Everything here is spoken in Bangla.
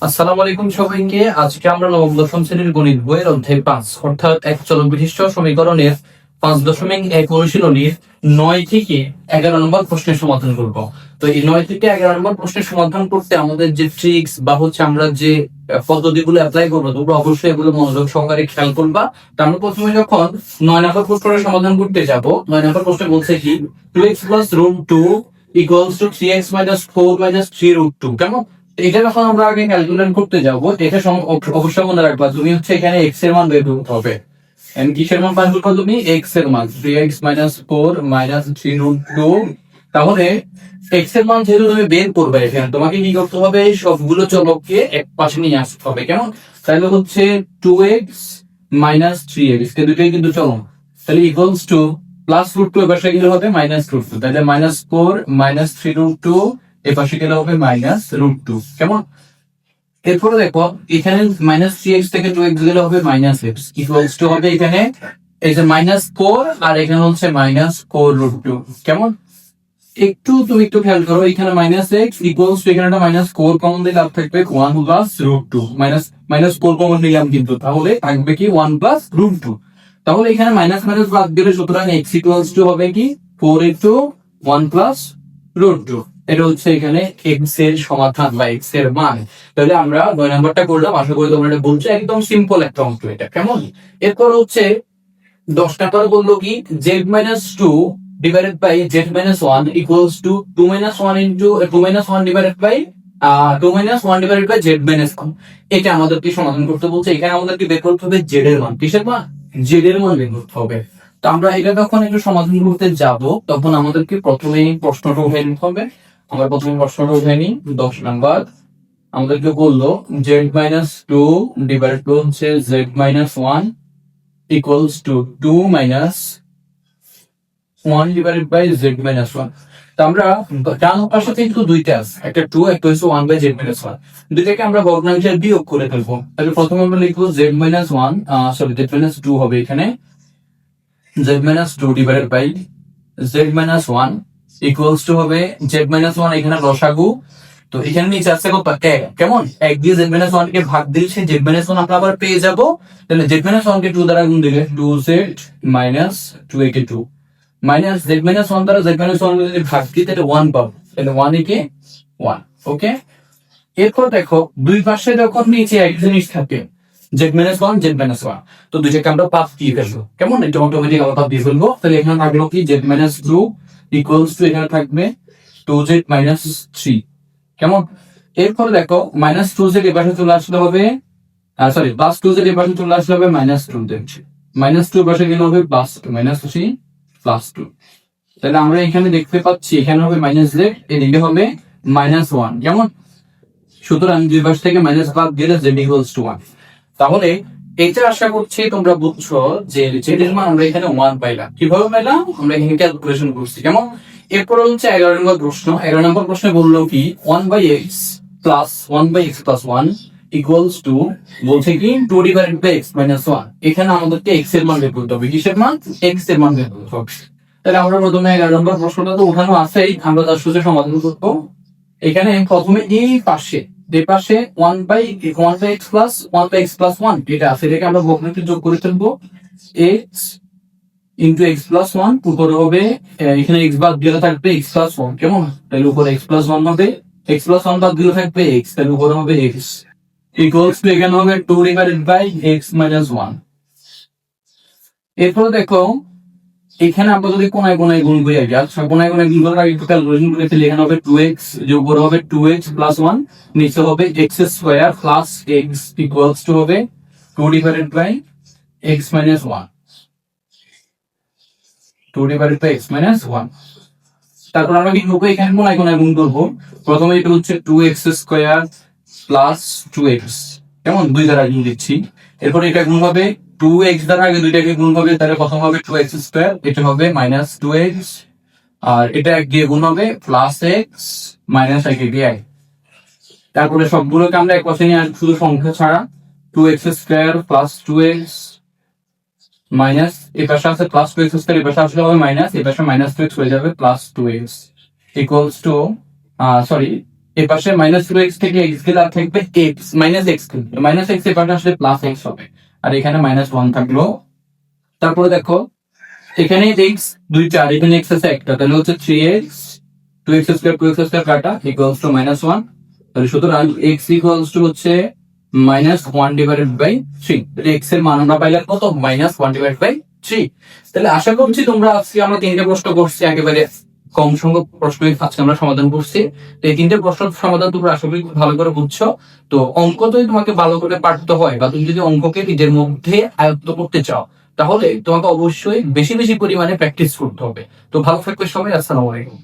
আসসালামু আলাইকুম সবাইকে। আজকে আমরা নবম দশম শ্রেণীর গণিত বইয়ের অধ্যায় 5 অর্থাৎ এক চলক বিশিষ্ট সমীকরণের 5.1 অনুশীলনীর 9 থেকে 11 নম্বর প্রশ্নের সমাধান করব। তো এই 9 থেকে 11 নম্বর প্রশ্নের সমাধান করতে আমাদের যে ট্রিক্স বা আমরা যে পদ্ধতিগুলো অ্যাপ্লাই করবো, তোমরা অবশ্যই এগুলো মনোযোগ সহকারে খেয়াল করবা। তো আমরা প্রথমে যখন 9 নম্বর প্রশ্নের সমাধান করতে যাব, 9 নম্বর প্রশ্নে বলছে কি 2x plus root 2 equals to 3x minus 4 minus 3 root 2। কেমন? এটা যখন আমরা আগে ক্যালকুলেট করতে যাবো, এটা অবশ্যই মনে রাখবা তুমি এখানে এক্স এর মান বের করতে হবে। কিসের মান বের করবে তুমি? এক্স এর মান 3x minus 4 minus 3 root 2। তাহলে এক্স এর মান যেহেতু তুমি বের করবে, এখানে তোমাকে কি করতে হবে? সবগুলো চলককে এক পাশে নিয়ে আসতে হবে। কেমন? তাহলে হচ্ছে 2x minus 3x কে দুটোই কিন্তু চলক, তাহলে ইকুয়ালস টু প্লাস রুট 2 এর পাশে গেলে হবে মাইনাস রুট 2, তাহলে মাইনাস 4 minus 3 root 2 এর পাশে গেলে হবে মাইনাস রুট 2। কেমন? এরপরে দেখো এখানে মাইনাস 3x থেকে 2x গেলে হবে মাইনাস x ইকুয়ালস টু হবে এখানে এই যে মাইনাস 4 আর এখানে হচ্ছে মাইনাস 4 রুট 2। কেমন? তুমি একটু খেয়াল করো, এখানে মাইনাস এক্স ইকুয়ালস টু এখানে একটা মাইনাস 4 কমন দিলে লাভ থাকবে 1 প্লাস রুট 2, মাইনাস 4 কমন নিলাম কিন্তু, তাহলে থাকবে কি 1 প্লাস রুট 2। তাহলে এখানে মাইনাস মাইনাস বাদ দিলে সুতরাং x ইকুয়ালস টু হবে কি 4 ইনটু 1 প্লাস রুট 2। এটা হচ্ছে এখানে x এর সমাধান বা x এর মান। তাহলে আমরা 9 নাম্বারটা করলাম, আশা করি তোমরা এটা বলছো, একদম সিম্পল একটা অঙ্ক এটা। কেমন? এরপর হচ্ছে 10 নাম্বার বললো কি z minus 2 divided by z minus 1 equals to 2 minus 1 into 2 minus 1 divided by 2 minus 1 divided by z minus 1। এটা আমাদেরকে সমাধান করতে বলছে। এখানে আমাদেরকে বের করতে হবে z এর মান। কিসের মান? z এর মান বের করতে হবে। তো আমরা এটা যখন একটু সমাধান করতে যাব, তখন আমাদেরকে প্রথমেই প্রশ্নটা উঠাই নিতে হবে। আমরা প্রথমে প্রশ্নটা উঠাই নিই। 10 নাম্বার আমাদেরকে বললো z minus 2 divided by হচ্ছে z minus 1 equals to 2 minus 1 divided by z minus 1। তো আমরা ডান পাশে কিন্তু দুইটা আছে, একটা 2 একটা হচ্ছে 1 by z minus 1, দুইটাকে আমরা ভগ্নাংশে বিয়োগ করে ফেলবো। তাহলে প্রথমে আমরা লিখবো z minus 1 z minus 2 হবে এখানে z minus 2 divided by z minus 1 equals to হবে z minus 1 এখানে লসাগু। তো এখানে নিচে আছে কত? 1। কেমন? 1 দিয়ে z minus 1 কে ভাগ দিলে সেই z minus 1 আমরা আবার পেয়ে যাব। তাহলে z minus 1 কে 2 দ্বারা গুণ দিলে 2z minus 2a কে 2 মাইনাস z minus 1 দ্বারা z minus 1 যদি ভাগ দিই তাহলে 1 পাবো। তাহলে 1 একে 1। ওকে, এরপর দেখো দুই পাশে যখন নিচে এক জিনিস থাকে z minus 1 z minus 1, তো দুইটাকে আমরা পাপ দিয়ে ফেলবো। কেমন? এটা অটোমেটিক আমরা পাপ দিয়ে ফেলবো। তাহলে এখানে থাকলো কি z minus 2 ইকুয়ালস টু এখানে থাকবে 2z minus 3। কেমন? এরপর দেখো মাইনাস 2z এর পাশে চলে আসলে হবে সরি প্লাস 2z এর পাশে চলে আসলে হবে মাইনাস 2z, মাইনাস 2 এর পাশে গেলে হবে প্লাস 2 মাইনাস 3 প্লাস 2। তাহলে আমরা এখানে দেখতে পাচ্ছি এখানে হবে মাইনাস z, এদিকে হবে মাইনাস 1। কেমন? সুতরাং দুই পাশ থেকে মাইনাস বাদ দিলে z ইকুয়ালস টু 1। তাহলে এটা আশা করছি তোমরা বুঝছো যে z এর মান আমরা এখানে 1 পাইলাম। কিভাবে পাইলাম? আমরা এখানে ক্যালকুলেশন করছি। কেমন? এরপর হচ্ছে 11 নম্বর প্রশ্ন। 11 নম্বর প্রশ্নে বললো কি 1 by x plus 1 by x plus 1 equals to বলছে কি 2 divided by x minus 1। এখানে আমাদেরকে x এর মান বের করতে হবে। কিসের মান? x এর মান বের করতে হবে। তাহলে আমরা প্রথমে 11 নম্বর প্রশ্নটা তো উঠানো আছেই, আমরা তার সাথে সমাধান করবো। এখানে প্রথমে এই পাশে 1 by x plus 1 by x plus 1 এটা আছে, এটাকে আমরা ভগ্নাংশে যোগ করে ফেলবো। x into x plus 1 উপরে হবে এখানে x বাদ দিলে থাকবে x plus 1। কেমন? তাহলে উপরে x plus 1 হবে, x plus 1 বাদ দিলে থাকবে x, তাহলে উপরে হবে x equals to এখানে হবে 2 divided by x minus 1। এরপর দেখো এখানে আমরা যদি কোনায় কোনায় গুণ করি, আগে আচ্ছা কোনায় কোনায় গুণ করার আগে একটু ক্যালকুলেশন করে ফেলি। এখানে হবে 2x, যে উপরে হবে 2x plus 1, নিচে হবে x square plus x equals to হবে 2 divided by x minus 1, 2 divided by x minus 1। তারপর আমরা কি করবো? এখানে কোনায় কোনায় গুণ করবো। প্রথমে এটা হচ্ছে 2x স্কয়ার প্লাস 2x, কেমন? 2 দ্বারা গুণ দিচ্ছি। এরপর এটা গুণ হবে 2x দ্বারা, আগে দুইটাকে গুণ হবে, তাহলে প্রথম হবে 2x স্কয়ার, এটা হবে মাইনাস 2x, আর এটা এক দিয়ে গুণ হবে প্লাস x মাইনাস 1 দিয়ে 1। তারপরে সবগুলোকে আমরা এক পাশে নিয়ে আসবো শুধু সংখ্যা ছাড়া। 2x square plus 2x minus এই পাশে আছে প্লাস 2x স্কয়ার, এই পাশে আসলে হবে মাইনাস, এই পাশে মাইনাস 2x হয়ে যাবে প্লাস 2x ইকুয়ালস টু এই পাশে -2x থেকে x গেলে আর থাকবে x -x কিন্তু -x এর পাশে আসলে +x হবে, আর এখানে -1 থাকলো। তারপরে দেখো এখানে x দুইটা আর এখানে x আছে একটা, তাহলে হচ্ছে 3x 2x² কাটা ইকুয়ালস টু -1। তাহলে সুতরাং x ইকুয়ালস টু হচ্ছে -1/3। তাহলে x এর মান আমরা পাইলাম কত? -1/3। তাহলে আশা করছি তোমরা আজকে আমরা 3টে প্রশ্ন করছি, একেবারে কম সংখ্যক প্রশ্নই আজকে আমরা সমাধান করছি। তো এই 3টে প্রশ্ন সমাধান তোমরা আশা করি খুব ভালো করে বুঝছো। তো অঙ্ক তো তোমাকে ভালো করে পাঠতে হয়, বা তুমি যদি অঙ্ককে নিজের মধ্যে আয়ত্ত করতে চাও তাহলে তোমাকে অবশ্যই বেশি বেশি পরিমাণে প্র্যাকটিস করতে হবে। তো ভালো থাকবে সবাই, আসসালামু আলাইকুম।